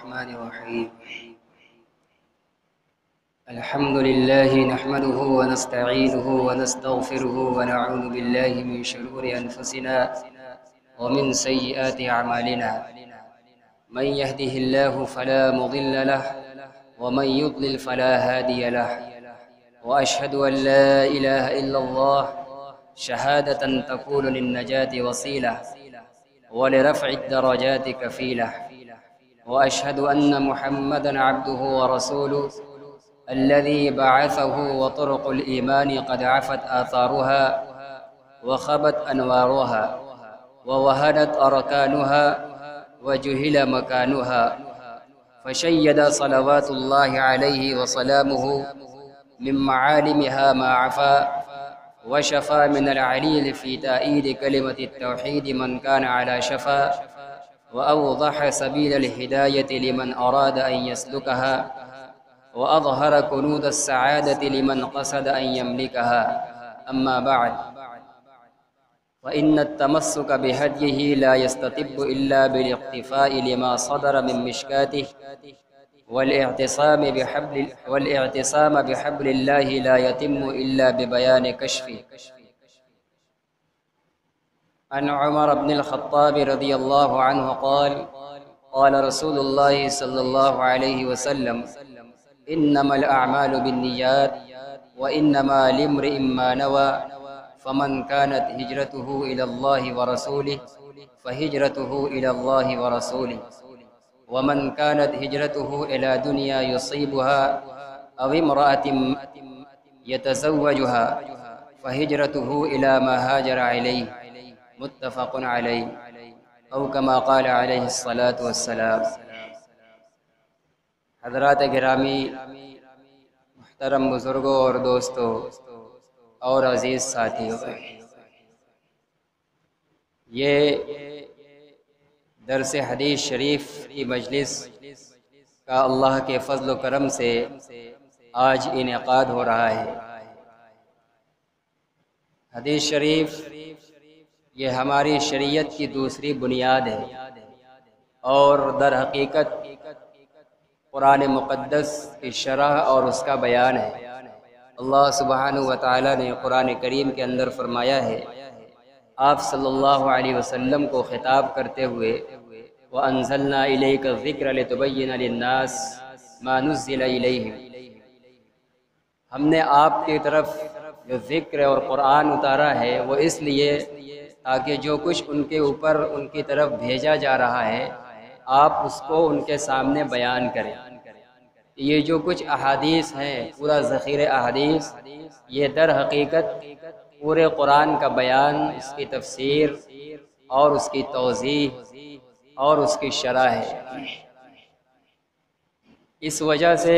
الرحمن الرحيم. الحمد لله نحمده ونستعينه ونستغفره ونعوذ بالله من شرور أنفسنا ومن سيئات أعمالنا. من يهده الله فلا مضل له ومن يضلل فلا هادي له. وأشهد أن لا إله إلا الله شهادة تكون للنجاة وسيلة ولرفع الدرجات كفيلة. وأشهد أن محمدًا عبده ورسوله الذي بعثه وطرق الإيمان قد عفت آثارها وخبت أنوارها ووهنت أركانها وجهل مكانها، فشيد صلوات الله عليه وسلامه من معالمها ما عفا، وشفى من العليل في تأييد كلمة التوحيد من كان على شفا، وأوضح سبيل الهداية لمن أراد أن يسلكها، وأظهر كنوز السعادة لمن قصد أن يملكها. أما بعد، فإن التمسك بهديه لا يستتب إلا بالاقتفاء لما صدر من مشكاته، والاعتصام بحبل الله لا يتم إلا ببيان كشفه. عن عمر بن الخطاب رضي الله عنه قال: قال رسول الله صلى الله عليه وسلم: إنما الأعمال بالنيات وإنما لامرئ ما نوى، فمن كانت هجرته إلى الله ورسوله فهجرته إلى الله ورسوله، ومن كانت هجرته إلى دنيا يصيبها أو امرأة يتزوجها فهجرته إلى ما هاجر عليه. متفق علیہ، او کما قال علیہ الصلاۃ والسلام. حضرات گرامی، محترم بزرگوں اور دوستوں اور عزیز ساتھیوں، یہ درس حدیث شریف کی مجلس کا اللہ کے فضل و کرم سے آج انعقاد ہو رہا ہے. حدیث شریف یہ ہماری شریعت کی دوسری بنیاد ہے، اور در حقیقت قرآن مقدس کی شرح اور اس کا بیان ہے. اللہ سبحانہ و تعالی نے قرآن کریم کے اندر فرمایا ہے، آپ صلی اللہ علیہ وسلم کو خطاب کرتے ہوئے، وَأَنزَلْنَا إِلَيْكَ الذِّكْرَ لِتُبَيِّنَ لِلنَّاسِ مَا نُزِّلَ إِلَيْهِمْ. ہم نے آپ کی طرف جو ذکر اور قرآن اتارا ہے وہ اس لیے تاکہ جو کچھ ان کے اوپر ان کی طرف بھیجا جا رہا ہے آپ اس کو ان کے سامنے بیان کریں. یہ جو کچھ احادیث ہیں، پورا ذخیرہ احادیث، یہ در حقیقت پورے قرآن کا بیان، اس کی تفسیر اور اس کی توضیح اور اس کی شرح ہے. اس وجہ سے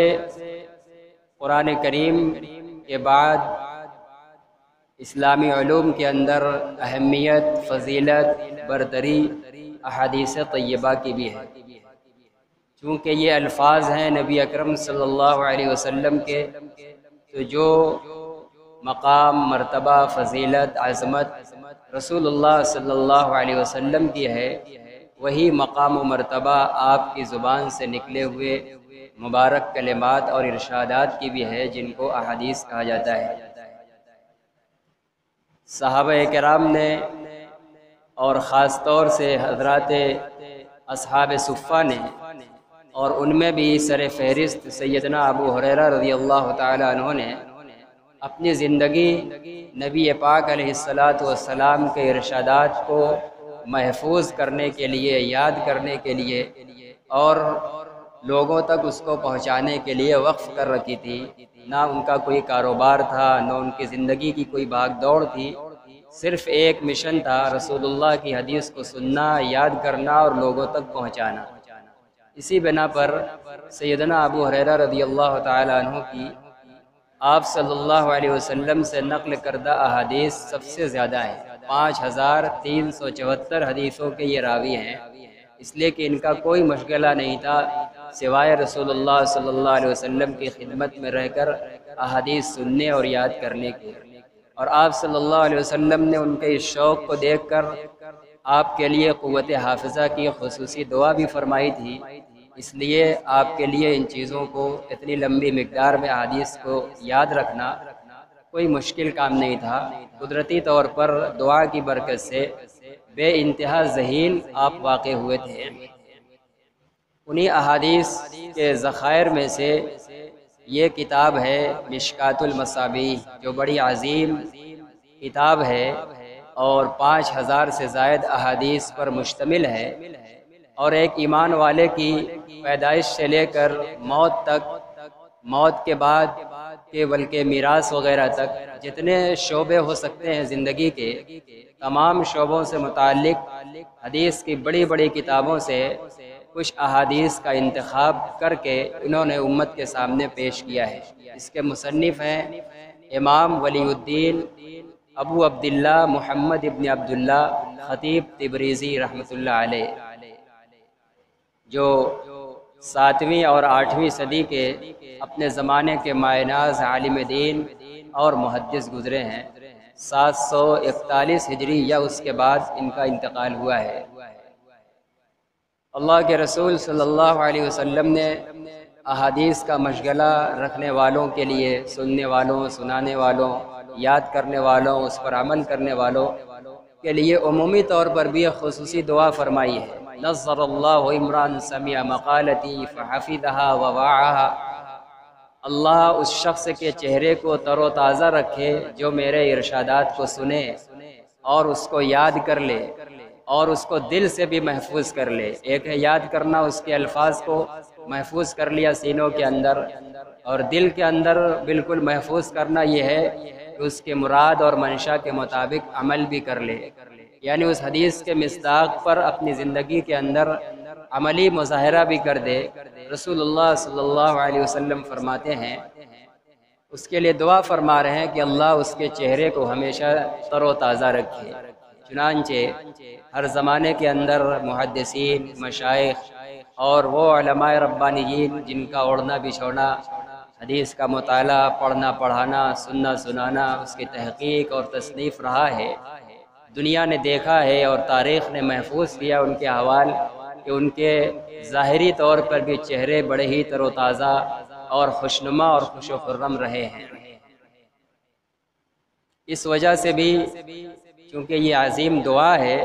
قرآن کریم کے بعد اسلامی علوم کے اندر اہمیت، فضیلت، برتری احادیث طیبہ کی بھی ہے، چونکہ یہ الفاظ ہیں نبی اکرم صلی اللہ علیہ وسلم کے، تو جو مقام، مرتبہ، فضیلت، عظمت رسول اللہ صلی اللہ علیہ وسلم کی ہے، وہی مقام و مرتبہ آپ کی زبان سے نکلے ہوئے مبارک کلمات اور ارشادات کی بھی ہے، جن کو احادیث کہا جاتا ہے. صحابہ کرام نے اور خاص طور سے حضرات اصحاب صفہ نے، اور ان میں بھی سر فہرست سیدنا ابو ہریرہ رضی اللہ تعالی عنہ نے اپنی زندگی نبی پاک علیہ السلام کے ارشادات کو محفوظ کرنے کے لیے، یاد کرنے کے لیے اور لوگوں تک اس کو پہنچانے کے لیے وقف کر رکھی تھی. نہ ان کا کوئی کاروبار تھا، نہ ان کی زندگی کی کوئی بھاگ دوڑ تھی، صرف ایک مشن تھا، رسول اللہ کی حدیث کو سننا، یاد کرنا اور لوگوں تک پہنچانا. اسی بنا پر سیدنا ابو ہریرہ رضی اللہ تعالی عنہ کی آپ صلی اللہ علیہ وسلم سے نقل کردہ احادیث سب سے زیادہ ہیں. 5374 حدیثوں کے یہ راوی ہیں، اس لیے کہ ان کا کوئی مشغلہ نہیں تھا سوائے رسول اللہ صلی اللہ علیہ وسلم کی خدمت میں رہ کر احادیث سننے اور یاد کرنے کے. اور آپ صلی اللہ علیہ وسلم نے ان کے اس شوق کو دیکھ کر آپ کے لیے قوت حافظہ کی خصوصی دعا بھی فرمائی تھی، اس لیے آپ کے لیے ان چیزوں کو اتنی لمبی مقدار میں احادیث کو یاد رکھنا کوئی مشکل کام نہیں تھا۔ قدرتی طور پر دعا کی برکت سے بے انتہا ذہین آپ واقع ہوئے تھے۔ انہی احادیث کے ذخائر میں سے یہ کتاب ہے مشکات المصابیح، جو بڑی عظیم کتاب ہے اور 5000 سے زائد احادیث پر مشتمل ہے، اور ایک ایمان والے کی پیدائش سے لے کر موت تک، موت کے بعد کے بلکہ میراث وغیرہ تک جتنے شعبے ہو سکتے ہیں زندگی کے، تمام شعبوں سے متعلق حدیث کی بڑی بڑی کتابوں سے کچھ احادیث کا انتخاب کر کے انہوں نے امت کے سامنے پیش کیا ہے۔ اس کے مصنف ہیں امام ولی الدین ابو عبداللہ محمد ابن عبداللہ خطیب تبریزی رحمۃ اللہ علیہ، جو 7ویں اور 8ویں صدی کے اپنے زمانے کے مایناز عالم دین اور محدث گزرے ہیں۔ 741 ہجری یا اس کے بعد ان کا انتقال ہوا ہے۔ اللہ کے رسول صلی اللہ علیہ وسلم نے احادیث کا مشغلہ رکھنے والوں کے لیے، سننے والوں، سنانے والوں، یاد کرنے والوں، اس پر عمل کرنے والوں کے لیے عمومی طور پر بھی ایک خصوصی دعا فرمائی ہے۔ نظر اللہ عمران سمع مقالتی فحفظها ووعاها، اللہ اس شخص کے چہرے کو تر و تازہ رکھے جو میرے ارشادات کو سنے اور اس کو یاد کر لے اور اس کو دل سے بھی محفوظ کر لے۔ ایک ہے یاد کرنا، اس کے الفاظ کو محفوظ کر لیا سینوں کے اندر، اور دل کے اندر بالکل محفوظ کرنا یہ ہے کہ اس کے مراد اور منشا کے مطابق عمل بھی کر لے، یعنی اس حدیث کے مصداق پر اپنی زندگی کے اندر عملی مظاہرہ بھی کر دے۔ رسول اللہ صلی اللہ علیہ وسلم فرماتے ہیں، اس کے لیے دعا فرما رہے ہیں کہ اللہ اس کے چہرے کو ہمیشہ تر و تازہ رکھے۔ چنانچہ ہر زمانے کے اندر محدثین، مشائخ اور وہ علماء ربانیین جن کا اڑنا بچھونا حدیث کا مطالعہ، پڑھنا پڑھانا، سننا سنانا، اس کی تحقیق اور تصنیف رہا ہے، دنیا نے دیکھا ہے اور تاریخ نے محفوظ کیا ان کے احوال کہ ان کے ظاہری طور پر بھی چہرے بڑے ہی تر و تازہ اور خوشنما اور خوش و خرم رہے ہیں۔ اس وجہ سے بھی، چونکہ یہ عظیم دعا ہے،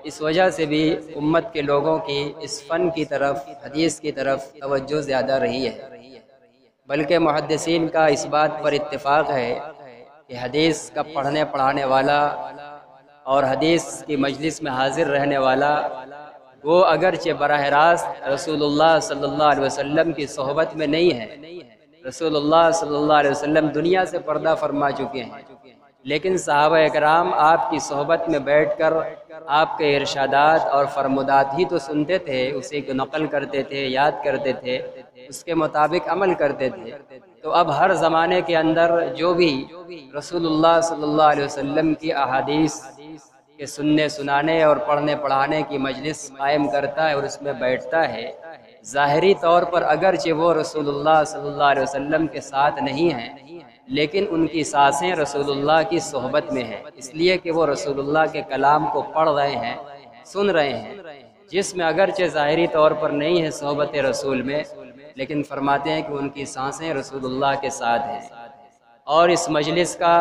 اس وجہ سے بھی امت کے لوگوں کی اس فن کی طرف، حدیث کی طرف توجہ زیادہ رہی ہے، بلکہ محدثین کا اس بات پر اتفاق ہے کہ حدیث کا پڑھنے پڑھانے والا اور حدیث کی مجلس میں حاضر رہنے والا وہ اگرچہ براہ راست رسول اللہ صلی اللہ علیہ وسلم کی صحبت میں نہیں ہے، رسول اللہ صلی اللہ علیہ وسلم دنیا سے پردہ فرما چکے ہیں، لیکن صحابہ اکرام آپ کی صحبت میں بیٹھ کر آپ کے ارشادات اور فرمودات ہی تو سنتے تھے، اسی کو نقل کرتے تھے، یاد کرتے تھے، اس کے مطابق عمل کرتے تھے۔ تو اب ہر زمانے کے اندر جو بھی رسول اللہ صلی اللہ علیہ وسلم کی احادیث کے سننے سنانے اور پڑھنے پڑھانے کی مجلس قائم کرتا ہے اور اس میں بیٹھتا ہے، ظاہری طور پر اگرچہ وہ رسول اللہ صلی اللہ علیہ وسلم کے ساتھ نہیں ہیں، لیکن ان کی سانسیں رسول اللہ کی صحبت میں ہیں، اس لیے کہ وہ رسول اللہ کے کلام کو پڑھ رہے ہیں، سن رہے ہیں، جس میں اگرچہ ظاہری طور پر نہیں ہے صحبت رسول میں، لیکن فرماتے ہیں کہ ان کی سانسیں رسول اللہ کے ساتھ ہیں۔ اور اس مجلس کا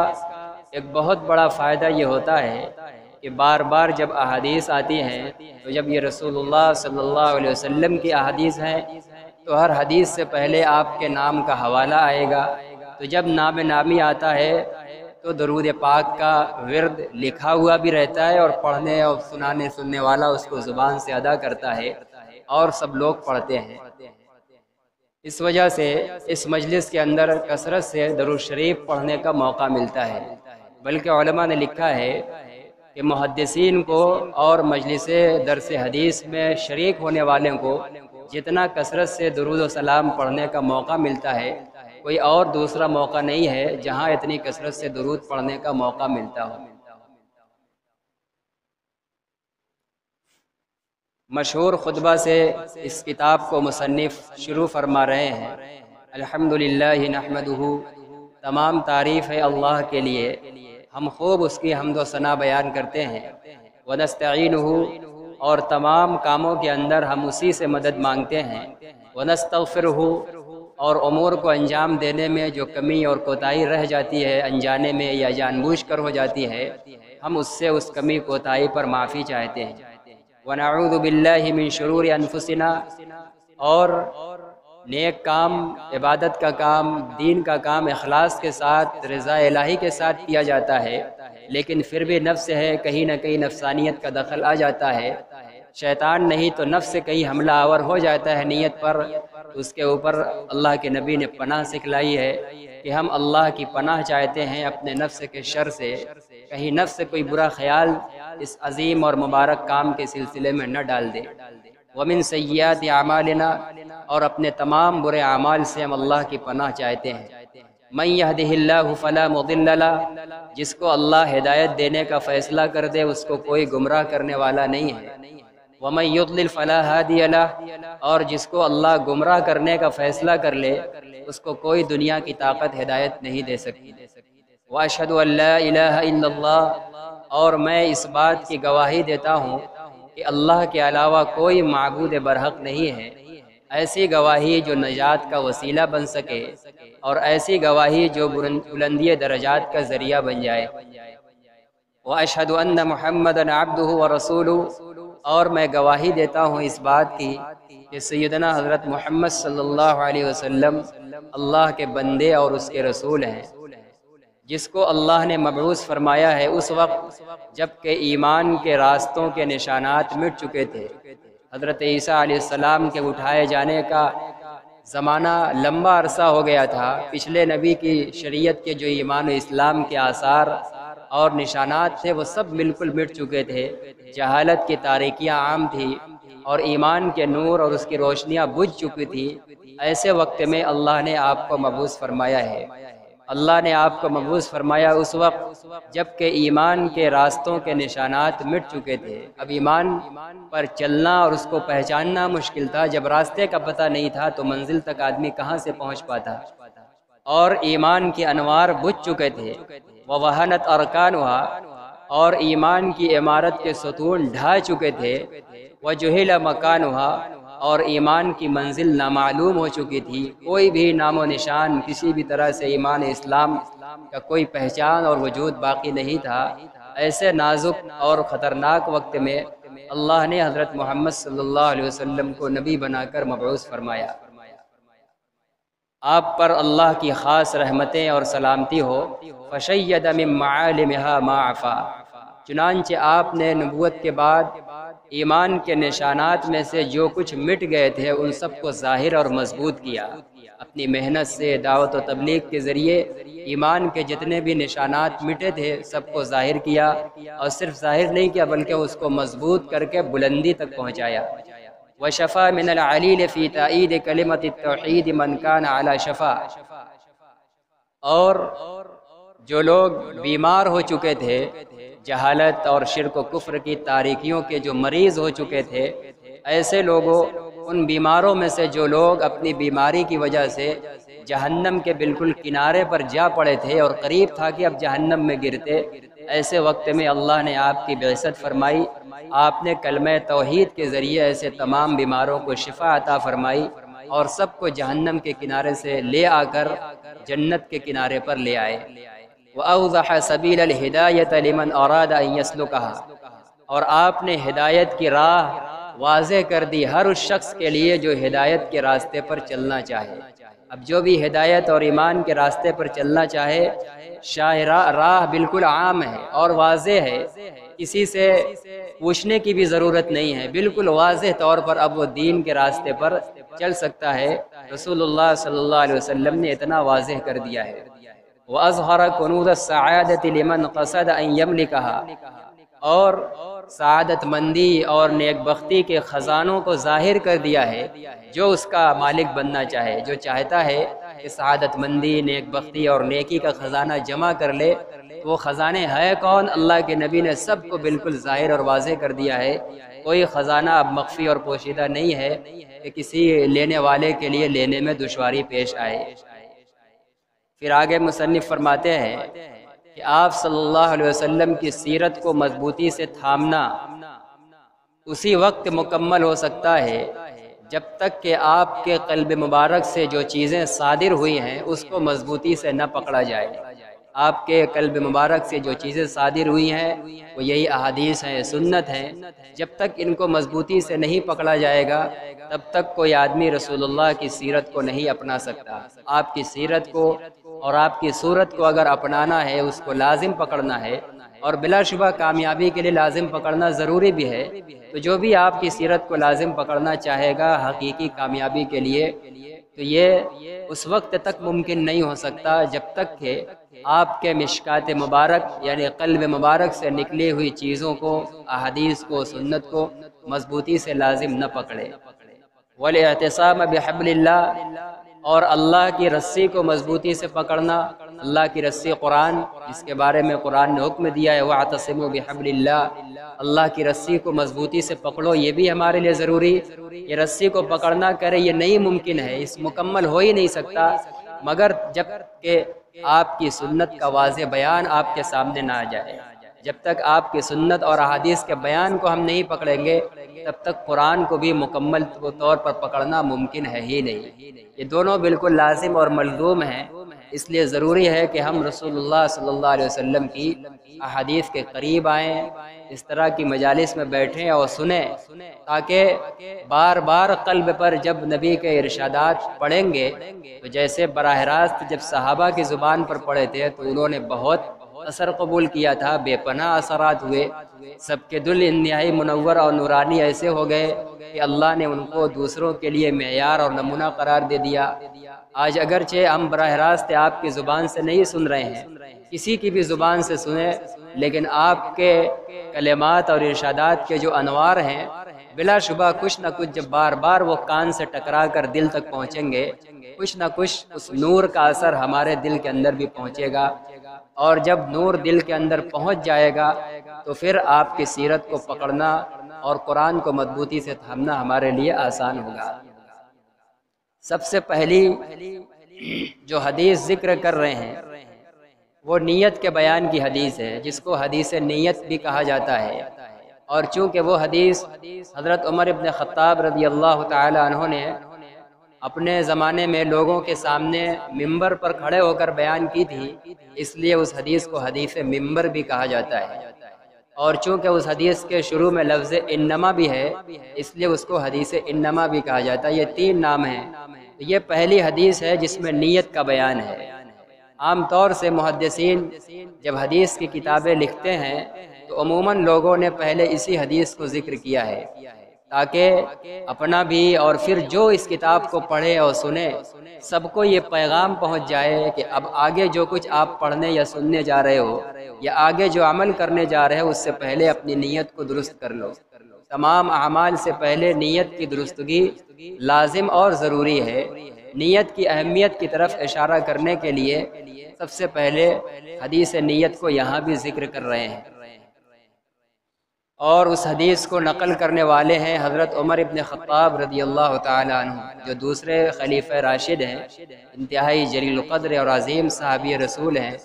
ایک بہت بڑا فائدہ یہ ہوتا ہے کہ بار بار جب احادیث آتی ہیں تو جب یہ رسول اللہ صلی اللہ علیہ وسلم کی احادیث ہیں تو ہر حدیث سے پہلے آپ کے نام کا حوالہ آئے گا، تو جب نام نامی آتا ہے تو درود پاک کا ورد لکھا ہوا بھی رہتا ہے اور پڑھنے اور سننے والا اس کو زبان سے ادا کرتا ہے اور سب لوگ پڑھتے ہیں۔ اس وجہ سے اس مجلس کے اندر کثرت سے درود شریف پڑھنے کا موقع ملتا ہے، بلکہ علماء نے لکھا ہے کہ محدثین کو اور مجلس درس حدیث میں شریک ہونے والوں کو جتنا کثرت سے درود و سلام پڑھنے کا موقع ملتا ہے، کوئی اور دوسرا موقع نہیں ہے جہاں اتنی کثرت سے درود پڑھنے کا موقع ملتا ہو۔ مشہور خطبہ سے اس کتاب کو مصنف شروع فرما رہے ہیں، الحمدللہ نحمدہ، تمام تعریف ہے اللہ کے لیے، ہم خوب اس کی حمد و ثنا بیان کرتے ہیں، ونستعینہ، اور تمام کاموں کے اندر ہم اسی سے مدد مانگتے ہیں، ونستغفرہ، اور امور کو انجام دینے میں جو کمی اور کوتاہی رہ جاتی ہے انجانے میں یا جان بوجھ کر ہو جاتی ہے، ہم اس سے اس کمی کوتاہی پر معافی چاہتے ہیں۔ ونعوذ باللہ من شرور انفسنا، اور نیک کام، عبادت کا کام، دین کا کام اخلاص کے ساتھ، رضا الہی کے ساتھ کیا جاتا ہے، لیکن پھر بھی نفس ہے، کہیں نہ کہیں نفسانیت کا دخل آ جاتا ہے، شیطان نہیں تو نفس سے کہیں حملہ آور ہو جاتا ہے نیت پر، تو اس کے اوپر اللہ کے نبی نے پناہ سکھلائی ہے کہ ہم اللہ کی پناہ چاہتے ہیں اپنے نفس کے شر سے، کہیں نفس سے کوئی برا خیال اس عظیم اور مبارک کام کے سلسلے میں نہ ڈال دے۔ ومن سیئات اعمالنا، اور اپنے تمام برے اعمال سے ہم اللہ کی پناہ چاہتے ہیں۔ من یہدہ اللہ فلا مضل لہ، جس کو اللہ ہدایت دینے کا فیصلہ کر دے اس کو کوئی گمراہ کرنے والا نہیں ہے۔ ومن یضلل فلا ہادی لہ، اور جس کو اللہ گمراہ کرنے کا فیصلہ کر لے اس کو کوئی دنیا کی طاقت ہدایت نہیں دے سکتی۔ واشہد ان لا الہ الا اللہ، اور میں اس بات کی گواہی دیتا ہوں کہ اللہ کے علاوہ کوئی معبود برحق نہیں ہے، ایسی گواہی جو نجات کا وسیلہ بن سکے، اور ایسی گواہی جو بلندی درجات کا ذریعہ بن جائے۔ واشہد ان محمدا عبدہ ورسولہ، اور میں گواہی دیتا ہوں اس بات کی کہ سیدنا حضرت محمد صلی اللہ علیہ وسلم اللہ کے بندے اور اس کے رسول ہیں، جس کو اللہ نے مبعوث فرمایا ہے اس وقت جب کہ ایمان کے راستوں کے نشانات مٹ چکے تھے۔ حضرت عیسیٰ علیہ السلام کے اٹھائے جانے کا زمانہ لمبا عرصہ ہو گیا تھا، پچھلے نبی کی شریعت کے جو ایمان و اسلام کے آثار اور نشانات تھے وہ سب بالکل مٹ چکے تھے، جہالت کی تاریکیاں عام تھی اور ایمان کے نور اور اس کی روشنیاں بجھ چکی تھی۔ ایسے وقت میں اللہ نے آپ کو مبعوث فرمایا ہے۔ اللہ نے آپ کو مبعوث فرمایا اس وقت جب کہ ایمان کے راستوں کے نشانات مٹ چکے تھے۔ اب ایمان پر چلنا اور اس کو پہچاننا مشکل تھا، جب راستے کا پتہ نہیں تھا تو منزل تک آدمی کہاں سے پہنچ پاتا، اور ایمان کے انوار بجھ چکے تھے۔ وَوَهَنَتْ أَرْكَانُهَا، اور ایمان کی عمارت کے ستون ڈھا چکے تھے۔ وَجُهِلَ مَكَانُهَا، اور ایمان کی منزل نامعلوم ہو چکی تھی، کوئی بھی نام و نشان کسی بھی طرح سے ایمان اسلام کا کوئی پہچان اور وجود باقی نہیں تھا۔ ایسے نازک اور خطرناک وقت میں اللہ نے حضرت محمد صلی اللہ علیہ وسلم کو نبی بنا کر مبعوث فرمایا۔ آپ پر اللہ کی خاص رحمتیں اور سلامتی ہو۔ فشید من معالمها ما عفا، چنانچہ آپ نے نبوت کے بعد ایمان کے نشانات میں سے جو کچھ مٹ گئے تھے ان سب کو ظاہر اور مضبوط کیا۔ اپنی محنت سے دعوت و تبلیغ کے ذریعے ایمان کے جتنے بھی نشانات مٹے تھے سب کو ظاہر کیا، اور صرف ظاہر نہیں کیا بلکہ اس کو مضبوط کر کے بلندی تک پہنچایا۔ وشفا من العلیل فی تائید کلمۃ التوحید من کان علی شفا، اور جو لوگ بیمار ہو چکے تھے، جہالت اور شرک و کفر کی تاریکیوں کے جو مریض ہو چکے تھے، ایسے لوگوں، ان بیماروں میں سے جو لوگ اپنی بیماری کی وجہ سے جہنم کے بالکل کنارے پر جا پڑے تھے اور قریب تھا کہ اب جہنم میں گرتے، ایسے وقت میں اللہ نے آپ کی بعثت فرمائی۔ آپ نے کلمہ توحید کے ذریعے ایسے تمام بیماروں کو شفا عطا فرمائی اور سب کو جہنم کے کنارے سے لے آ کر جنت کے کنارے پر لے آئے۔ وَأَوْضَحَ سَبِيلَ الْهِدَایَةَ لِمَنْ أَرَادَ أَن يَسْلُكَهَا، اور آپ نے ہدایت کی راہ واضح کر دی ہر اس شخص کے لیے جو ہدایت کے راستے پر چلنا چاہے۔ اب جو بھی ہدایت اور ایمان کے راستے پر چلنا چاہے، راہ بالکل عام ہے اور واضح ہے، کسی سے پوچھنے کی بھی ضرورت نہیں ہے، بالکل واضح طور پر اب وہ دین کے راستے پر چل سکتا ہے۔ رسول اللہ صلی اللہ علیہ وسلم نے اتنا واضح کر دیا ہے۔ وَأَظْهَرَ كُنُوزَ السَّعَادَةِ لِمَنْ قَصَدَ أَن يَمْلِكَهَا، اور سعادت مندی اور نیک بختی کے خزانوں کو ظاہر کر دیا ہے جو اس کا مالک بننا چاہے، جو چاہتا ہے کہ سعادت مندی، نیک بختی اور نیکی کا خزانہ جمع کر لے، وہ خزانے ہے کون؟ اللہ کے نبی نے سب کو بالکل ظاہر اور واضح کر دیا ہے۔ کوئی خزانہ اب مخفی اور پوشیدہ نہیں ہے کہ کسی لینے والے کے لیے لینے میں دشواری پیش آئے۔ پھر آگے مصنف فرماتے ہیں کہ آپ صلی اللہ علیہ وسلم کی سیرت کو مضبوطی سے تھامنا اسی وقت مکمل ہو سکتا ہے جب تک کہ آپ کے قلب مبارک سے جو چیزیں صادر ہوئی ہیں اس کو مضبوطی سے نہ پکڑا جائے۔ آپ کے قلب مبارک سے جو چیزیں صادر ہوئی ہیں وہ یہی احادیث ہیں، سنت ہیں، جب تک ان کو مضبوطی سے نہیں پکڑا جائے گا تب تک کوئی آدمی رسول اللہ کی سیرت کو نہیں اپنا سکتا۔ آپ کی سیرت کو اور آپ کی صورت کو اگر اپنانا ہے، اس کو لازم پکڑنا ہے، اور بلا شبہ کامیابی کے لیے لازم پکڑنا ضروری بھی ہے، تو جو بھی آپ کی سیرت کو لازم پکڑنا چاہے گا حقیقی کامیابی کے لیے، تو یہ اس وقت تک ممکن نہیں ہو سکتا جب تک کہ آپ کے مشکات مبارک یعنی قلب مبارک سے نکلی ہوئی چیزوں کو، احادیث کو، سنت کو مضبوطی سے لازم نہ پکڑے۔ والاعتصام بحبل اللہ، اور اللہ کی رسی کو مضبوطی سے پکڑنا، اللہ کی رسی قرآن، جس کے بارے میں قرآن نے حکم دیا ہے وَاعْتَصِمُوا بِحَبْلِ اللَّهِ، اللہ کی رسی کو مضبوطی سے پکڑو، یہ بھی ہمارے لیے ضروری۔ یہ رسی کو پکڑنا کرے یہ نہیں ممکن ہے، اس مکمل ہو ہی نہیں سکتا مگر جب کہ آپ کی سنت کا واضح بیان آپ کے سامنے نہ آ جائے۔ جب تک آپ کی سنت اور احادیث کے بیان کو ہم نہیں پکڑیں گے تب تک قرآن کو بھی مکمل طور پر پکڑنا ممکن ہے ہی نہیں۔ یہ دونوں بالکل لازم اور ملزوم ہیں، اس لیے ضروری ہے کہ ہم رسول اللہ صلی اللہ علیہ وسلم کی احادیث کے قریب آئیں، اس طرح کی مجالس میں بیٹھیں اور سنیں، تاکہ بار بار قلب پر جب نبی کے ارشادات پڑھیں گے تو جیسے براہ راست جب صحابہ کی زبان پر پڑھے تھے تو انہوں نے بہت اثر قبول کیا تھا، بے پناہ اثرات ہوئے، سب کے دل انتہائی منور اور نورانی ایسے ہو گئے کہ اللہ نے ان کو دوسروں کے لیے معیار اور نمونہ قرار دے دیا۔ آج اگرچہ ہم براہ راست آپ کی زبان سے نہیں سن رہے ہیں، کسی کی بھی زبان سے سنیں، لیکن آپ کے کلمات اور ارشادات کے جو انوار ہیں بلا شبہ کچھ نہ کچھ جب بار بار وہ کان سے ٹکرا کر دل تک پہنچیں گے، کچھ نہ کچھ اس نور کا اثر ہمارے دل کے اندر بھی پہنچے گا، اور جب نور دل کے اندر پہنچ جائے گا تو پھر آپ کی سیرت کو پکڑنا اور قرآن کو مضبوطی سے تھامنا ہمارے لیے آسان ہوگا۔ سب سے پہلی جو حدیث ذکر کر رہے ہیں وہ نیت کے بیان کی حدیث ہے، جس کو حدیث نیت بھی کہا جاتا ہے، اور چونکہ وہ حدیث حضرت عمر ابن خطاب رضی اللہ تعالی عنہ نے اپنے زمانے میں لوگوں کے سامنے ممبر پر کھڑے ہو کر بیان کی تھی، اس لیے اس حدیث کو حدیث ممبر بھی کہا جاتا ہے، اور چونکہ اس حدیث کے شروع میں لفظ انما بھی ہے اس لیے اس کو حدیث انما بھی کہا جاتا ہے۔ یہ تین نام ہیں۔ یہ پہلی حدیث ہے جس میں نیت کا بیان ہے۔ عام طور سے محدثین جب حدیث کی کتابیں لکھتے ہیں تو عموماً لوگوں نے پہلے اسی حدیث کو ذکر کیا ہے تاکہ اپنا بھی اور پھر جو اس کتاب کو پڑھے اور سنے سب کو یہ پیغام پہنچ جائے کہ اب آگے جو کچھ آپ پڑھنے یا سننے جا رہے ہو یا آگے جو عمل کرنے جا رہے ہو اس سے پہلے اپنی نیت کو درست کر لو۔ تمام اعمال سے پہلے نیت کی درستگی لازم اور ضروری ہے۔ نیت کی اہمیت کی طرف اشارہ کرنے کے لیے سب سے پہلے حدیث نیت کو یہاں بھی ذکر کر رہے ہیں، اور اس حدیث کو نقل کرنے والے ہیں حضرت عمر ابن خطاب رضی اللہ تعالی عنہ، جو دوسرے خلیفہ راشد ہیں، انتہائی جلیل القدر اور عظیم صحابی رسول ہیں،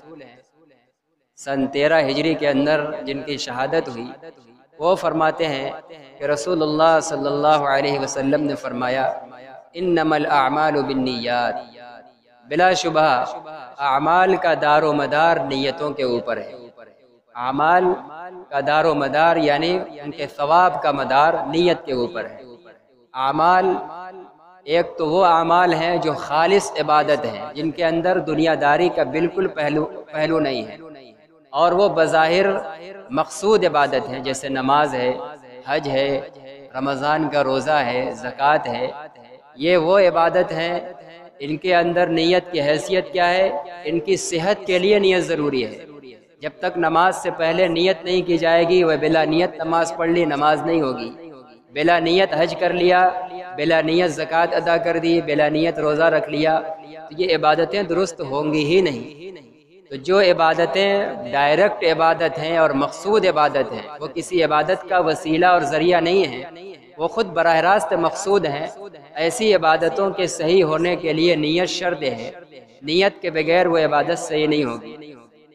سن 13 ہجری کے اندر جن کی شہادت ہوئی۔ وہ فرماتے ہیں کہ رسول اللہ صلی اللہ علیہ وسلم نے فرمایا انما الاعمال بالنیات، بلا شبہ اعمال کا دار و مدار نیتوں کے اوپر ہے۔ اعمال کا دار و مدار یعنی ان کے ثواب کا مدار نیت کے اوپر ہے۔ اعمال ایک تو وہ اعمال ہیں جو خالص عبادت ہیں، جن کے اندر دنیا داری کا بالکل پہلو نہیں ہے، اور وہ بظاہر مقصود عبادت ہیں، جیسے نماز ہے، حج ہے، رمضان کا روزہ ہے، زکوٰۃ ہے۔ یہ وہ عبادت ہیں ان کے اندر نیت کی حیثیت کیا ہے؟ ان کی صحت کے لیے نیت ضروری ہے۔ جب تک نماز سے پہلے نیت نہیں کی جائے گی، وہ بلا نیت نماز پڑھ لی نماز نہیں ہوگی، بلا نیت حج کر لیا، بلا نیت زکوٰۃ ادا کر دی، بلا نیت روزہ رکھ لیا، تو یہ عبادتیں درست ہوں گی ہی نہیں۔ تو جو عبادتیں ڈائریکٹ عبادت ہیں اور مقصود عبادت ہیں، وہ کسی عبادت کا وسیلہ اور ذریعہ نہیں ہیں، وہ خود براہ راست مقصود ہیں، ایسی عبادتوں کے صحیح ہونے کے لیے نیت شرط ہے۔ نیت کے بغیر وہ عبادت صحیح نہیں ہوگی۔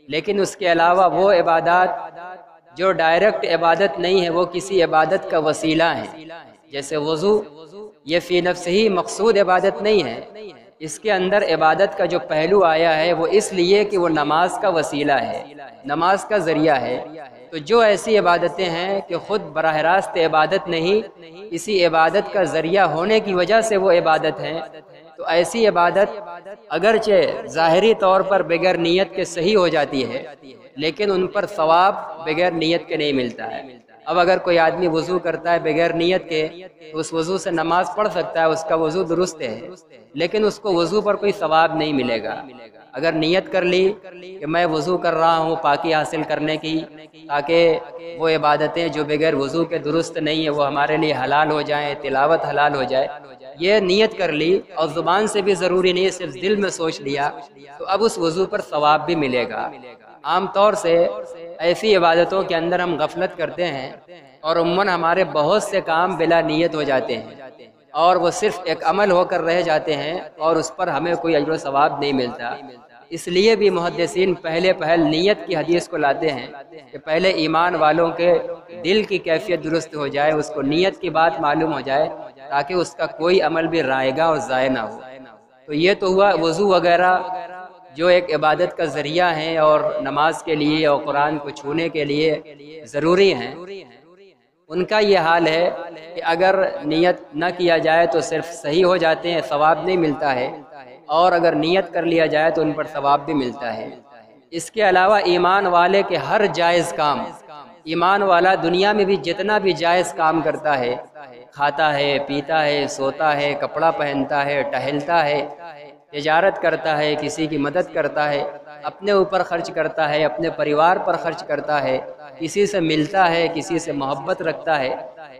لیکن اس کے علاوہ وہ عبادات جو ڈائریکٹ عبادت نہیں ہے، وہ کسی عبادت کا وسیلہ ہیں، جیسے وضو یہ فی نفس ہی مقصود عبادت نہیں ہے، اس کے اندر عبادت کا جو پہلو آیا ہے وہ اس لیے کہ وہ نماز کا وسیلہ ہے، نماز کا ذریعہ ہے۔ تو جو ایسی عبادتیں ہیں کہ خود براہ راست عبادت نہیں، کسی عبادت کا ذریعہ ہونے کی وجہ سے وہ عبادت ہیں، تو ایسی عبادت اگرچہ ظاہری طور پر بغیر نیت کے صحیح ہو جاتی ہے، لیکن ان پر ثواب بغیر نیت کے نہیں ملتا ہے۔ اب اگر کوئی آدمی وضو کرتا ہے بغیر نیت کے تو اس وضو سے نماز پڑھ سکتا ہے، اس کا وضو درست ہے، لیکن اس کو وضو پر کوئی ثواب نہیں ملے گا۔ اگر نیت کر لی کہ میں وضو کر رہا ہوں پاکی حاصل کرنے کی، تاکہ وہ عبادتیں جو بغیر وضو کے درست نہیں ہیں وہ ہمارے لیے حلال ہو جائیں، تلاوت حلال ہو جائے، یہ نیت کر لی اور زبان سے بھی ضروری نہیں، صرف دل میں سوچ لیا، تو اب اس وضو پر ثواب بھی ملے گا۔ عام طور سے ایسی عبادتوں کے اندر ہم غفلت کرتے ہیں اور عموماً ہمارے بہت سے کام بلا نیت ہو جاتے ہیں اور وہ صرف ایک عمل ہو کر رہ جاتے ہیں اور اس پر ہمیں کوئی اجر و ثواب نہیں ملتا۔ اس لیے بھی محدثین پہلے پہل نیت کی حدیث کو لاتے ہیں کہ پہلے ایمان والوں کے دل کی کیفیت درست ہو جائے، اس کو نیت کی بات معلوم ہو جائے، تاکہ اس کا کوئی عمل بھی رائگاں اور ضائع نہ ہو۔ تو یہ تو ہوا وضو وغیرہ جو ایک عبادت کا ذریعہ ہیں اور نماز کے لیے اور قرآن کو چھونے کے لیے ضروری ہیں، ان کا یہ حال ہے کہ اگر نیت نہ کیا جائے تو صرف صحیح ہو جاتے ہیں، ثواب نہیں ملتا ہے، اور اگر نیت کر لیا جائے تو ان پر ثواب بھی ملتا ہے۔ اس کے علاوہ ایمان والے کے ہر جائز کام، ایمان والا دنیا میں بھی جتنا بھی جائز کام کرتا ہے، کھاتا ہے، پیتا ہے، سوتا ہے، کپڑا پہنتا ہے، ٹہلتا ہے، تجارت کرتا ہے، کسی کی مدد کرتا ہے، اپنے اوپر خرچ کرتا ہے، اپنے پریوار پر خرچ کرتا ہے، کسی سے ملتا ہے، کسی سے محبت رکھتا ہے،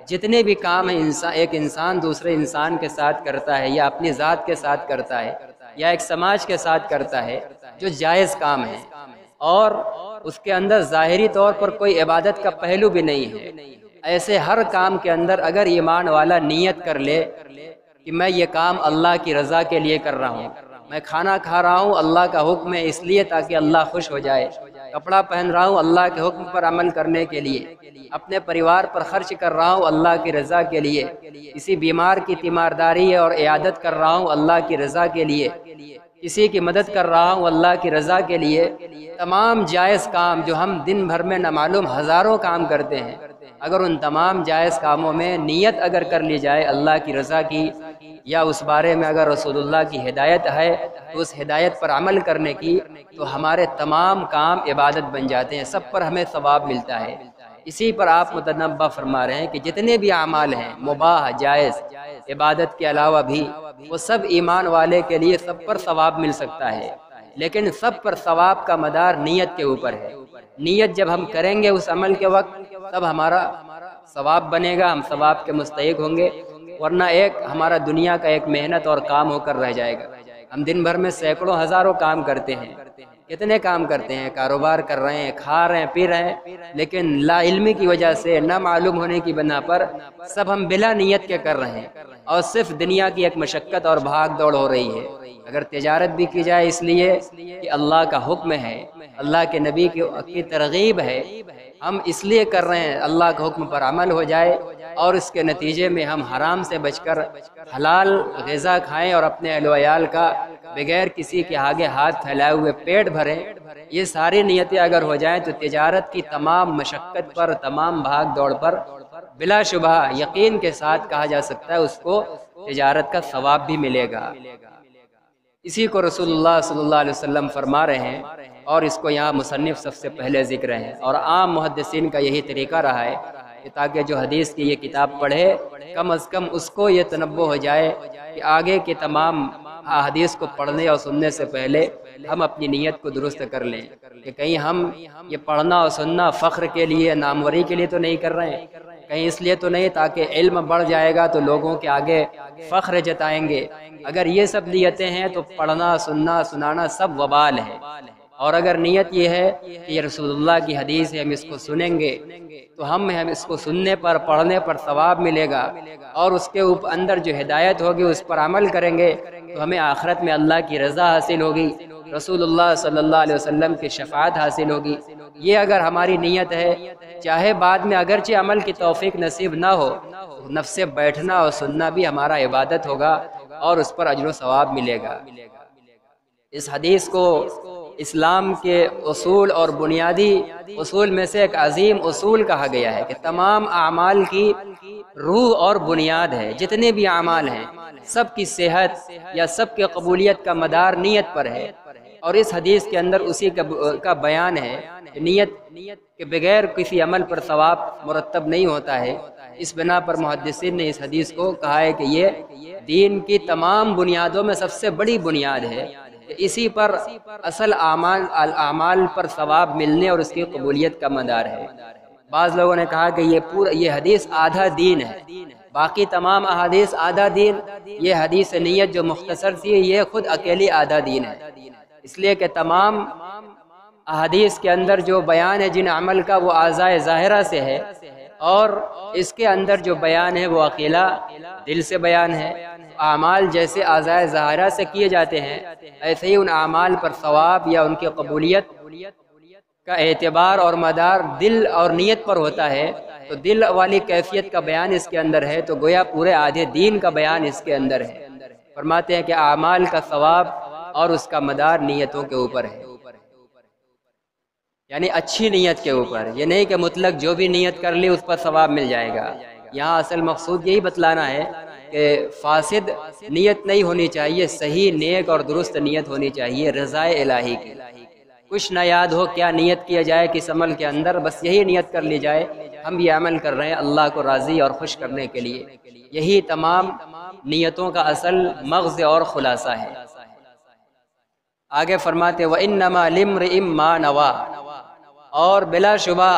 جتنے بھی کام ہیں ایک انسان دوسرے انسان کے ساتھ کرتا ہے یا اپنی ذات کے ساتھ کرتا ہے یا ایک سماج کے ساتھ کرتا ہے جو جائز کام ہے، اور اس کے اندر ظاہری طور پر کوئی عبادت کا پہلو بھی نہیں ہے، ایسے ہر کام کے اندر اگر ایمان والا نیت کر لے کہ میں یہ کام اللہ کی رضا کے لیے کر رہا ہوں، میں کھانا کھا رہا ہوں اللہ کا حکم ہے اس لیے تاکہ اللہ خوش ہو جائے، کپڑا پہن رہا ہوں اللہ کے حکم پر عمل کرنے کے لیے، اپنے پریوار پر خرچ کر رہا ہوں اللہ کی رضا کے لیے، کسی بیمار کی تیمارداری اور عیادت کر رہا ہوں اللہ کی رضا کے لیے، کسی کی مدد کر رہا ہوں اللہ کی رضا کے لیے، تمام جائز کام جو ہم دن بھر میں نامعلوم ہزاروں کام کرتے ہیں، اگر ان تمام جائز کاموں میں نیت اگر کر لی جائے اللہ کی رضا کی، یا اس بارے میں اگر رسول اللہ کی ہدایت ہے تو اس ہدایت پر عمل کرنے کی، تو ہمارے تمام کام عبادت بن جاتے ہیں، سب پر ہمیں ثواب ملتا ہے۔ اسی پر آپ متنبہ فرما رہے ہیں کہ جتنے بھی اعمال ہیں مباح جائز عبادت کے علاوہ بھی، وہ سب ایمان والے کے لیے سب پر ثواب مل سکتا ہے، لیکن سب پر ثواب کا مدار نیت کے اوپر ہے۔ نیت جب ہم کریں گے اس عمل کے وقت تب ہمارا ثواب بنے گا، ہم ثواب کے مستحق ہوں گے، ورنہ ایک ہمارا دنیا کا ایک محنت اور کام ہو کر رہ جائے گا۔ ہم دن بھر میں سینکڑوں ہزاروں کام کرتے ہیں، کتنے کام کرتے ہیں، کاروبار کر رہے ہیں، کھا رہے ہیں، پی رہے ہیں، لیکن لا علمی کی وجہ سے، نہ معلوم ہونے کی بنا پر سب ہم بلا نیت کے کر رہے ہیں، اور صرف دنیا کی ایک مشقت اور بھاگ دوڑ ہو رہی ہے۔ اگر تجارت بھی کی جائے اس لیے کہ اللہ کا حکم ہے، اللہ کے نبی کی ترغیب ہے، ہم اس لیے کر رہے ہیں اللہ کے حکم پر عمل ہو جائے، اور اس کے نتیجے میں ہم حرام سے بچ کر حلال غذا کھائیں اور اپنے اہل و عیال کا بغیر کسی کے آگے ہاتھ پھیلائے ہوئے پیٹ بھریں، یہ ساری نیتیں اگر ہو جائیں تو تجارت کی تمام مشقت پر، تمام بھاگ دوڑ پر بلا شبہ یقین کے ساتھ کہا جا سکتا ہے اس کو تجارت کا ثواب بھی ملے گا۔ اسی کو رسول اللہ صلی اللہ علیہ وسلم فرما رہے ہیں، اور اس کو یہاں مصنف سب سے پہلے ذکر ہے، اور عام محدثین کا یہی طریقہ رہا ہے کہ تاکہ جو حدیث کی یہ کتاب پڑھے کم از کم اس کو یہ تنبہ ہو جائے کہ آگے کے تمام احادیث کو پڑھنے اور سننے سے پہلے ہم اپنی نیت کو درست کر لیں، کہ کہیں ہم یہ پڑھنا اور سننا فخر کے لیے، ناموری کے لیے تو نہیں کر رہے ہیں، کہیں اس لیے تو نہیں تاکہ علم بڑھ جائے گا تو لوگوں کے آگے فخر جتائیں گے۔ اگر یہ سب نیتیں ہیں تو پڑھنا، سننا، سنانا سب وبال ہے، اور اگر نیت یہ ہے کہ یہ رسول اللہ کی حدیث ہے، ہم اس کو سنیں گے تو ہم اس کو سننے پر، پڑھنے پر ثواب ملے گا، اور اس کے اوپر اندر جو ہدایت ہوگی اس پر عمل کریں گے تو ہمیں آخرت میں اللہ کی رضا حاصل ہوگی، رسول اللہ صلی اللہ علیہ وسلم کی شفاعت حاصل ہوگی۔ یہ اگر ہماری نیت ہے، چاہے بعد میں اگرچہ عمل کی توفیق نصیب نہ ہو، نفس سے بیٹھنا اور سننا بھی ہمارا عبادت ہوگا اور اس پر اجر و ثواب ملے گا۔ اس حدیث کو اسلام کے اصول اور بنیادی اصول میں سے ایک عظیم اصول کہا گیا ہے کہ تمام اعمال کی روح اور بنیاد ہے۔ جتنے بھی اعمال ہیں سب کی صحت یا سب کی قبولیت کا مدار نیت پر ہے، اور اس حدیث کے اندر اسی کا بیان ہے کہ نیت کے بغیر کسی عمل پر ثواب مرتب نہیں ہوتا ہے۔ اس بنا پر محدثین نے اس حدیث کو کہا ہے کہ یہ دین کی تمام بنیادوں میں سب سے بڑی بنیاد ہے، اسی پر اصل اعمال پر ثواب ملنے اور اس کی قبولیت کا مدار ہے۔ بعض لوگوں نے کہا کہ یہ حدیث آدھا دین ہے، باقی تمام احادیث آدھا دین، یہ حدیث نیت جو مختصر تھی یہ خود اکیلی آدھا دین ہے، اس لیے کہ تمام احادیث کے اندر جو بیان ہے جن عمل کا وہ اعضائے ظاہرہ سے ہے، اور اس کے اندر جو بیان ہے وہ اکیلا دل سے بیان ہے۔ اعمال جیسے اعضائے ظاہرہ سے کیے جاتے ہیں، ایسے ہی ان اعمال پر ثواب یا ان کی قبولیت کا اعتبار اور مدار دل اور نیت پر ہوتا ہے۔ تو دل والی کیفیت کا بیان اس کے اندر ہے، تو گویا پورے آدھے دین کا بیان اس کے اندر ہے۔ فرماتے ہیں کہ اعمال کا ثواب اور اس کا مدار نیتوں کے اوپر ہے، یعنی اچھی نیت کے اوپر۔ یہ نہیں کہ مطلق جو بھی نیت کر لی اس پر ثواب مل جائے گا۔ یہاں اصل مقصود یہی بتلانا ہے کہ فاسد نیت نہیں ہونی چاہیے، صحیح نیک اور درست نیت ہونی چاہیے رضا الہی کی۔ کچھ نہ یاد ہو کیا نیت کیا جائے کس عمل کے اندر، بس یہی نیت کر لی جائے ہم یہ عمل کر رہے ہیں اللہ کو راضی اور خوش کرنے کے لیے۔ یہی تمام نیتوں کا اصل مغز اور خلاصہ ہے۔ آگے فرماتے وَإِنَّمَا لِامْرِئٍ مَّا نَوَىٰ، اور بلا شبہ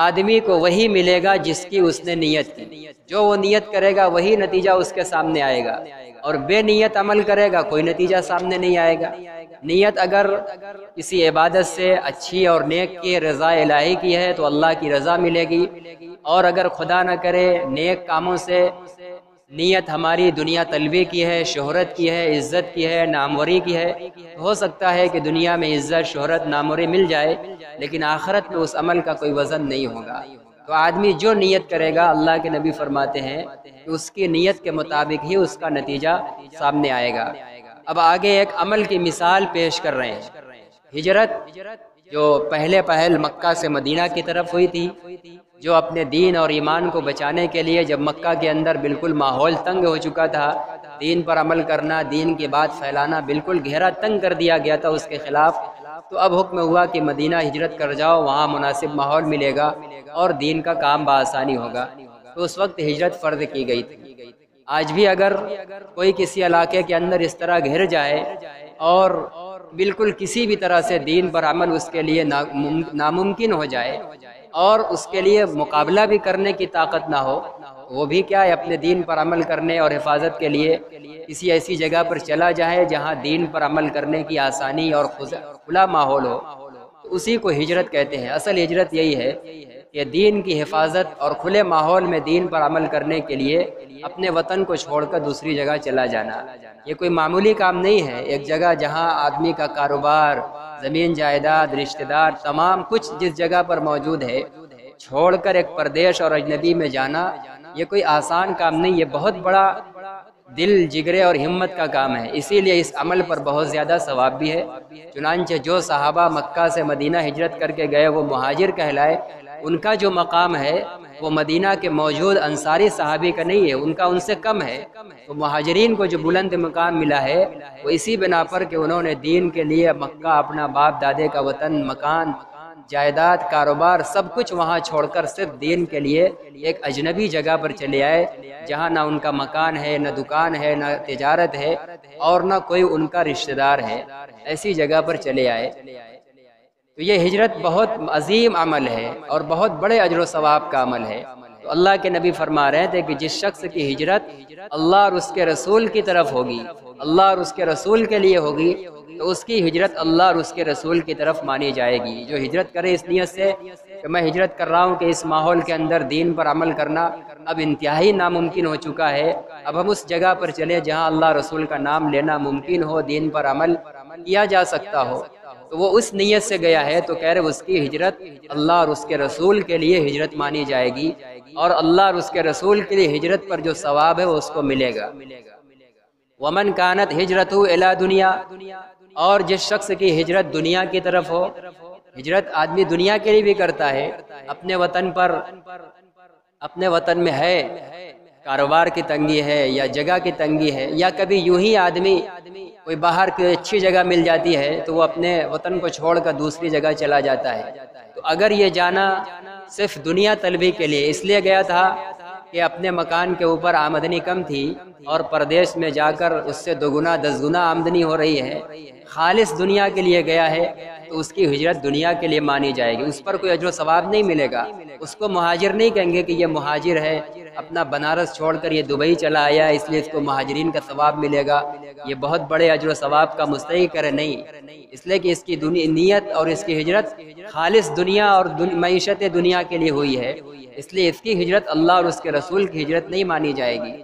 آدمی کو وہی ملے گا جس کی اس نے نیت کی۔ جو وہ نیت کرے گا وہی نتیجہ اس کے سامنے آئے گا، اور بے نیت عمل کرے گا کوئی نتیجہ سامنے نہیں آئے گا۔ نیت اگر کسی عبادت سے اچھی اور نیک کی رضا الہی کی ہے تو اللہ کی رضا ملے گی، اور اگر خدا نہ کرے نیک کاموں سے نیت ہماری دنیا طلبی کی ہے، شہرت کی ہے، عزت کی ہے، ناموری کی ہے، ہو سکتا ہے کہ دنیا میں عزت، شہرت، ناموری مل جائے لیکن آخرت میں اس عمل کا کوئی وزن نہیں ہوگا۔ تو آدمی جو نیت کرے گا اللہ کے نبی فرماتے ہیں کہ اس کی نیت کے مطابق ہی اس کا نتیجہ سامنے آئے گا۔ اب آگے ایک عمل کی مثال پیش کر رہے ہیں۔ ہجرت جو پہل مکہ سے مدینہ کی طرف ہوئی تھی، جو اپنے دین اور ایمان کو بچانے کے لیے جب مکہ کے اندر بالکل ماحول تنگ ہو چکا تھا، دین پر عمل کرنا، دین کی بات پھیلانا بالکل گہرا تنگ کر دیا گیا تھا اس کے خلاف، تو اب حکم ہوا کہ مدینہ ہجرت کر جاؤ، وہاں مناسب ماحول ملے گا اور دین کا کام بآسانی ہوگا۔ تو اس وقت ہجرت فرض کی گئی تھی۔ آج بھی اگر کوئی کسی علاقے کے اندر اس طرح گھر جائے اور بالکل کسی بھی طرح سے دین پر عمل اس کے لیے ناممکن ہو جائے اور اس کے لیے مقابلہ بھی کرنے کی طاقت نہ ہو، وہ بھی کیا ہے اپنے دین پر عمل کرنے اور حفاظت کے لیے کسی ایسی جگہ پر چلا جائے جہاں دین پر عمل کرنے کی آسانی اور کھلا ماحول ہو، تو اسی کو ہجرت کہتے ہیں۔ اصل ہجرت یہی ہے کہ دین کی حفاظت اور کھلے ماحول میں دین پر عمل کرنے کے لیے اپنے وطن کو چھوڑ کر دوسری جگہ چلا جانا۔ یہ کوئی معمولی کام نہیں ہے۔ ایک جگہ جہاں آدمی کا کاروبار، زمین جائیداد، رشتہ دار، تمام کچھ جس جگہ پر موجود ہے، چھوڑ کر ایک پردیش اور اجنبی میں جانا یہ کوئی آسان کام نہیں، یہ بہت بڑا دل، جگرے اور ہمت کا کام ہے۔ اسی لیے اس عمل پر بہت زیادہ ثواب بھی ہے۔ چنانچہ جو صحابہ مکہ سے مدینہ ہجرت کر کے گئے وہ مہاجر کہلائے، ان کا جو مقام ہے وہ مدینہ کے موجود انصاری صحابی کا نہیں ہے، ان کا ان سے کم ہے۔ تو مہاجرین کو جو بلند مقام ملا ہے وہ اسی بنا پر کہ انہوں نے دین کے لیے مکہ، اپنا باپ دادے کا وطن، مکان، جائیداد، کاروبار، سب کچھ وہاں چھوڑ کر صرف دین کے لیے ایک اجنبی جگہ پر چلے آئے جہاں نہ ان کا مکان ہے، نہ دکان ہے، نہ تجارت ہے اور نہ کوئی ان کا رشتہ دار ہے، ایسی جگہ پر چلے آئے۔ تو یہ ہجرت بہت عظیم عمل ہے اور بہت بڑے اجر و ثواب کا عمل ہے۔ تو اللہ کے نبی فرما رہے تھے کہ جس شخص کی ہجرت اللہ اور اس کے رسول کی طرف ہوگی، اللہ اور اس کے رسول کے لیے ہوگی، تو اس کی ہجرت اللہ اور اس کے رسول کی طرف مانی جائے گی۔ جو ہجرت کرے اس نیت سے کہ میں ہجرت کر رہا ہوں کہ اس ماحول کے اندر دین پر عمل کرنا اب انتہائی ناممکن ہو چکا ہے، اب ہم اس جگہ پر چلیں جہاں اللہ رسول کا نام لینا ممکن ہو، دین پر عمل کیا جا سکتا ہو تو وہ اس نیت سے گیا ہے تو کہہ رہے اس کی ہجرت اللہ اور اس کے رسول کے لیے ہجرت مانی جائے گی، اور اللہ اور اس کے رسول کے لیے ہجرت پر جو ثواب ہے وہ اس کو ملے گا۔ ومن کانت ہجرتہ الی دنیا، اور جس شخص کی ہجرت دنیا کی طرف ہو، ہجرت آدمی دنیا کے لیے بھی کرتا ہے، اپنے وطن میں ہے کاروبار کی تنگی ہے یا جگہ کی تنگی ہے، یا کبھی یوں ہی آدمی کوئی باہر کی اچھی جگہ مل جاتی ہے تو وہ اپنے وطن کو چھوڑ کر دوسری جگہ چلا جاتا ہے۔ تو اگر یہ جانا صرف دنیا طلبی کے لیے اس لیے گیا تھا کہ اپنے مکان کے اوپر آمدنی کم تھی اور پردیس میں جا کر اس سے 2 گنا 10 گنا آمدنی ہو رہی ہے، خالص دنیا کے لیے گیا ہے تو اس کی ہجرت دنیا کے لیے مانی جائے گی، اس پر کوئی اجر و ثواب نہیں ملے گا۔ اس کو مہاجر نہیں کہیں گے کہ یہ مہاجر ہے، اپنا بنارس چھوڑ کر یہ دبئی چلا آیا اس لیے اس کو مہاجرین کا ثواب ملے گا، یہ بہت بڑے اجر و ثواب کا مستحق ہے، نہیں، اس لیے کہ اس کی نیت اور اس کی ہجرت خالص دنیا اور معیشت دنیا کے لیے ہوئی ہے، اس لیے اس کی ہجرت اللہ اور اس کے رسول کی ہجرت نہیں مانی جائے گی۔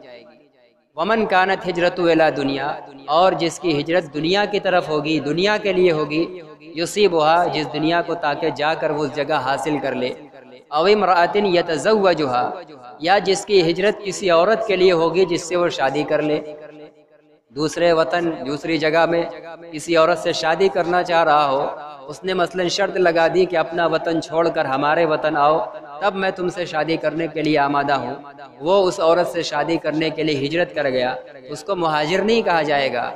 ومن کانت ہجرتہ الی دنیا، اور جس کی ہجرت دنیا کی طرف ہوگی، دنیا کے لیے ہوگی، یصیبھا، جس دنیا کو تاکہ جا کر وہ اس جگہ حاصل کر لے، او امرأۃ یتزوجھا، یا جس کی ہجرت کسی عورت کے لیے ہوگی جس سے وہ شادی کر لے، دوسرے وطن دوسری جگہ میں کسی عورت سے شادی کرنا چاہ رہا ہو، اس نے مثلا شرط لگا دی کہ اپنا وطن چھوڑ کر ہمارے وطن آؤ تب میں تم سے شادی کرنے کے لیے آمادہ ہوں، وہ اس عورت سے شادی کرنے کے لیے ہجرت کر گیا، اس کو مہاجر نہیں کہا جائے گا،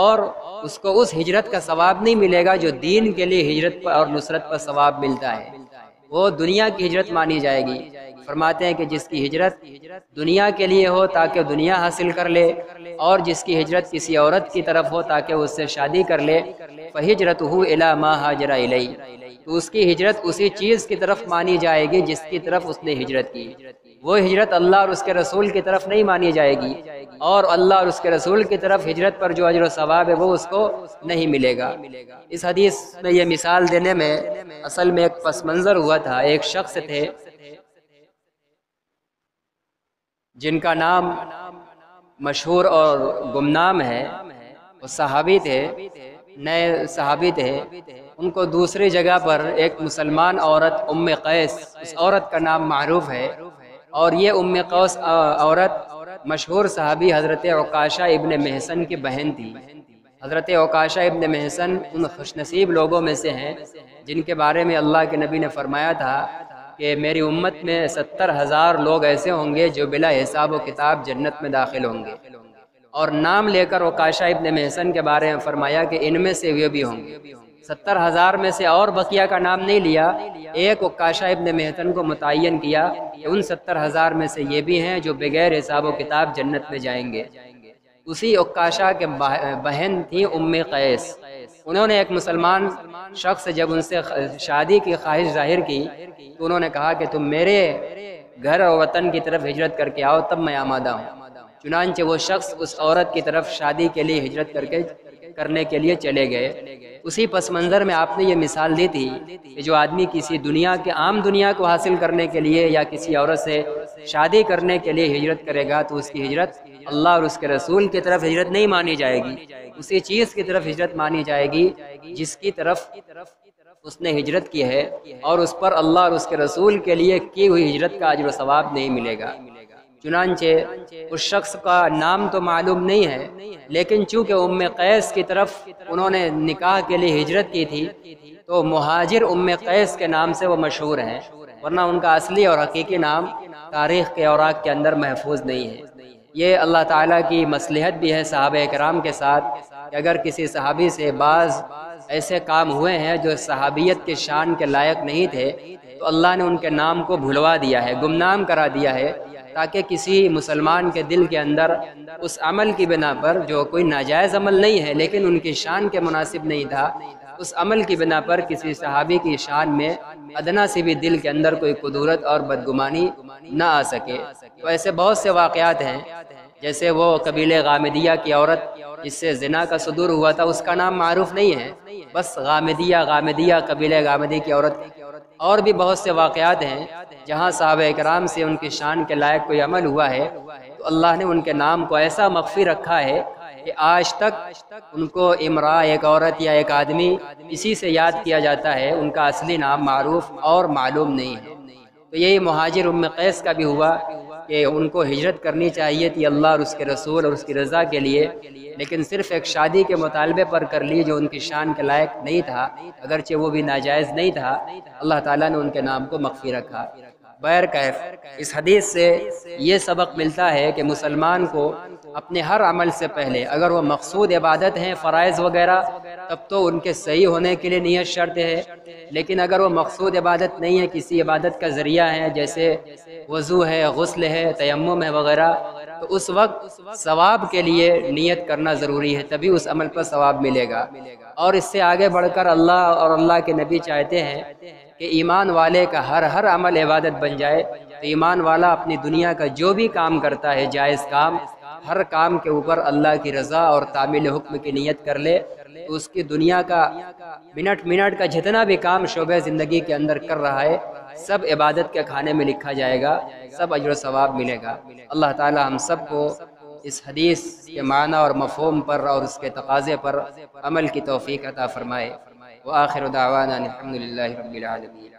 اور اس کو اس ہجرت کا ثواب نہیں ملے گا جو دین کے لیے ہجرت پر اور نصرت پر ثواب ملتا ہے، وہ دنیا کی ہجرت مانی جائے گی۔ فرماتے ہیں کہ جس کی ہجرت دنیا کے لیے ہو تاکہ دنیا حاصل کر لے، اور جس کی ہجرت کسی عورت کی طرف ہو تاکہ اس سے شادی کر لے، فہجرتہ الی ما ہاجر الیہ، تو اس کی ہجرت اسی چیز کی طرف مانی جائے گی جس کی طرف اس نے ہجرت کی، وہ ہجرت اللہ اور اس کے رسول کی طرف نہیں مانی جائے گی، اور اللہ اور اس کے رسول کی طرف ہجرت پر جو اجر و ثواب ہے وہ اس کو نہیں ملے گا۔ اس حدیث میں یہ مثال دینے میں اصل میں ایک پس منظر ہوا تھا، ایک شخص تھے جن کا نام مشہور اور گمنام ہے، وہ صحابی تھے، نئے صحابی تھے، ان کو دوسری جگہ پر ایک مسلمان عورت ام قیس، اس عورت کا نام معروف ہے، اور یہ ام قیس عورت مشہور صحابی حضرت عکاشہ ابن محصن کی بہن تھی۔ حضرت عکاشہ ابن محصن ان خوش نصیب لوگوں میں سے ہیں جن کے بارے میں اللہ کے نبی نے فرمایا تھا کہ میری امت میں 70,000 لوگ ایسے ہوں گے جو بلا حساب و کتاب جنت میں داخل ہوں گے، اور نام لے کر عکاشہ ابن محصن کے بارے میں فرمایا کہ ان میں سے وہ بھی ہوں گے۔ 70,000 میں سے اور بقیہ کا نام نہیں لیا، ایک عکاشہ ابن محصن کو متعین کیا کہ ان 70,000 میں سے یہ بھی ہیں جو بغیر حساب و کتاب جنت میں جائیں گے۔ اسی عکاشہ کے بہن تھی ام قیس، انہوں نے ایک مسلمان شخص جب ان سے شادی کی خواہش ظاہر کی تو انہوں نے کہا کہ تم میرے گھر اور وطن کی طرف ہجرت کر کے آؤ تب میں آمادہ ہوں، چنانچہ وہ شخص اس عورت کی طرف شادی کے لیے ہجرت کرنے کے لیے چلے گئے۔ اسی پس منظر میں آپ نے یہ مثال دی تھی کہ جو آدمی کسی دنیا کے عام دنیا کو حاصل کرنے کے لیے یا کسی عورت سے شادی کرنے کے لیے ہجرت کرے گا تو اس کی ہجرت اللہ اور اس کے رسول کی طرف ہجرت نہیں مانی جائے گی، اسی چیز کی طرف ہجرت مانی جائے گی جس کی طرف اس نے ہجرت کی ہے، اور اس پر اللہ اور اس کے رسول کے لیے کی ہوئی ہجرت کا اجر و ثواب نہیں ملے گا۔ چنانچہ اس شخص کا نام تو معلوم نہیں ہے، لیکن چونکہ ام قیس کی طرف انہوں نے نکاح کے لیے ہجرت کی تھی تو مہاجر ام قیس کے نام سے وہ مشہور ہیں، ورنہ ان کا اصلی اور حقیقی نام تاریخ کے اوراق کے اندر محفوظ نہیں ہے۔ یہ اللہ تعالیٰ کی مصلحت بھی ہے صحابہ کرام کے ساتھ کہ اگر کسی صحابی سے بعض ایسے کام ہوئے ہیں جو صحابیت کے شان کے لائق نہیں تھے تو اللہ نے ان کے نام کو بھلوا دیا ہے، گمنام کرا دیا ہے، تاکہ کسی مسلمان کے دل کے اندر اس عمل کی بنا پر جو کوئی ناجائز عمل نہیں ہے لیکن ان کی شان کے مناسب نہیں تھا، اس عمل کی بنا پر کسی صحابی کی شان میں ادنا سے بھی دل کے اندر کوئی کدورت اور بدگمانی نہ آ سکے۔ تو ایسے بہت سے واقعات ہیں، جیسے وہ قبیلے غامدیہ کی عورت جس سے زنا کا صدور ہوا تھا، اس کا نام معروف نہیں ہے، بس غامدیہ قبیلے غامدی کی عورت، اور بھی بہت سے واقعات ہیں جہاں صحابہ کرام سے ان کی شان کے لائق کوئی عمل ہوا ہے تو اللہ نے ان کے نام کو ایسا مخفی رکھا ہے کہ آج تک ان کو امرأہ، ایک عورت یا ایک آدمی، اسی سے یاد کیا جاتا ہے، ان کا اصلی نام معروف اور معلوم نہیں ہے۔ تو یہی مہاجر ام قیس کا بھی ہوا کہ ان کو ہجرت کرنی چاہیے تھی اللہ اور اس کے رسول اور اس کی رضا کے لیے، لیکن صرف ایک شادی کے مطالبے پر کر لی جو ان کی شان کے لائق نہیں تھا، اگرچہ وہ بھی ناجائز نہیں تھا۔ اللہ تعالیٰ نے ان کے نام کو مخفی رکھا۔ بہرکیف اس حدیث سے یہ سبق ملتا ہے کہ مسلمان کو اپنے ہر عمل سے پہلے اگر وہ مقصود عبادت ہیں، فرائض وغیرہ، تب تو ان کے صحیح ہونے کے لیے نیت شرط ہے، لیکن اگر وہ مقصود عبادت نہیں ہے، کسی عبادت کا ذریعہ ہے، جیسے وضو ہے، غسل ہے، تیمم ہے وغیرہ، تو اس وقت ثواب کے لیے نیت کرنا ضروری ہے، تبھی اس عمل پر ثواب ملے گا۔ اور اس سے آگے بڑھ کر اللہ اور اللہ کے نبی چاہتے ہیں کہ ایمان والے کا ہر عمل عبادت بن جائے، تو ایمان والا اپنی دنیا کا جو بھی کام کرتا ہے جائز کام، ہر کام کے اوپر اللہ کی رضا اور تعمیل حکم کی نیت کر لے، تو اس کی دنیا کا منٹ کا جتنا بھی کام شعبہ زندگی کے اندر کر رہا ہے، سب عبادت کے کھانے میں لکھا جائے گا، سب اجر و ثواب ملے گا۔ اللہ تعالی ہم سب کو اس حدیث کے معنی اور مفہوم پر اور اس کے تقاضے پر عمل کی توفیق عطا فرمائے۔ وآخر دعوانا الحمدللہ رب العالمین۔